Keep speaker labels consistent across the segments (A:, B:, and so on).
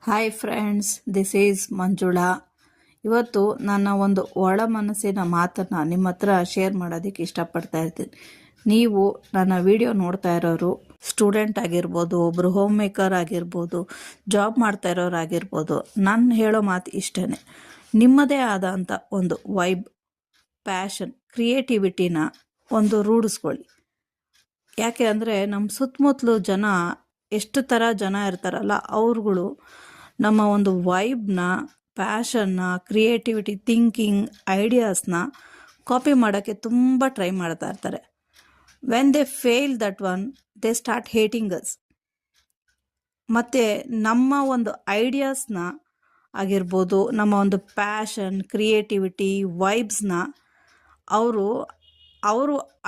A: Hi friends, this is Manjula. ಇವತ್ತು ನನ್ನ ಒಂದು ಒಳ ಮನಸ್ಸಿನ ಮಾತನ್ನು ನಿಮ್ಮ ಹತ್ರ ಶೇರ್ ಮಾಡೋದಕ್ಕೆ ಇಷ್ಟಪಡ್ತಾ ಇರ್ತೀನಿ. ನೀವು ನನ್ನ ವಿಡಿಯೋ ನೋಡ್ತಾ ಇರೋರು ಸ್ಟೂಡೆಂಟ್ ಆಗಿರ್ಬೋದು, ಒಬ್ಬರು ಹೋಮ್ ಮೇಕರ್ ಆಗಿರ್ಬೋದು, ಜಾಬ್ ಮಾಡ್ತಾ ಇರೋರು ಆಗಿರ್ಬೋದು. ನಾನು ಹೇಳೋ ಮಾತು ಇಷ್ಟೇ, ನಿಮ್ಮದೇ ಆದಂಥ ಒಂದು ವೈಬ್, ಪ್ಯಾಷನ್, ಕ್ರಿಯೇಟಿವಿಟಿನ ಒಂದು ರೂಢಿಸ್ಕೊಳ್ಳಿ. ಯಾಕೆ ಅಂದರೆ ನಮ್ಮ ಸುತ್ತಮುತ್ತಲು ಜನ ಎಷ್ಟು ಥರ ಜನ ಇರ್ತಾರಲ್ಲ, ಅವ್ರುಗಳು ನಮ್ಮ ಒಂದು ವೈಬ್ನ, ಪ್ಯಾಷನ್ನ, ಕ್ರಿಯೇಟಿವಿಟಿ, ಥಿಂಕಿಂಗ್, ಐಡಿಯಾಸ್ನ ಕಾಪಿ ಮಾಡೋಕ್ಕೆ ತುಂಬ ಟ್ರೈ ಮಾಡ್ತಾ ಇರ್ತಾರೆ. When they fail that one, they start hating us. ಮತ್ತು ನಮ್ಮ ಒಂದು ಐಡಿಯಾಸ್ನ ಆಗಿರ್ಬೋದು, ನಮ್ಮ ಒಂದು ಪ್ಯಾಷನ್, ಕ್ರಿಯೇಟಿವಿಟಿ, ವೈಬ್ಸ್ನ ಅವರು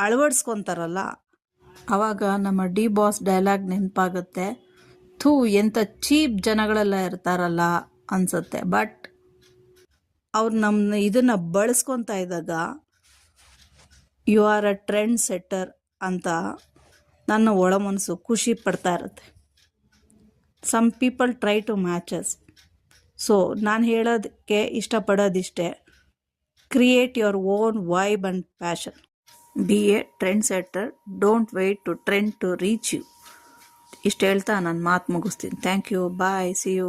A: ಅಳವಡಿಸ್ಕೊತಾರಲ್ಲ, ಆವಾಗ ನಮ್ಮ ಡಿ ಬಾಸ್ ಡೈಲಾಗ್ ನೆನಪಾಗುತ್ತೆ. ಥೂ, ಎಂಥ ಚೀಪ್ ಜನಗಳೆಲ್ಲ ಇರ್ತಾರಲ್ಲ ಅನಿಸುತ್ತೆ. ಬಟ್ ಅವ್ರು ನಮ್ಮ ಇದನ್ನು ಬಳಸ್ಕೊತಾ ಇದ್ದಾಗ you are a trend setter ಅಂತ ನನ್ನ ಒಳ ಮನಸ್ಸು ಖುಷಿ ಪಡ್ತಾ ಇರುತ್ತೆ. Some people try to matches. So ನಾನು ಹೇಳೋದಕ್ಕೆ ಇಷ್ಟಪಡೋದಿಷ್ಟೇ, create your own vibe and passion. Be a trend setter, don't wait to trend to reach you. ಇಷ್ಟು ಹೇಳ್ತಾ ನಾನು ಮಾತು ಮುಗಿಸ್ತೀನಿ. Thank you, bye, see you.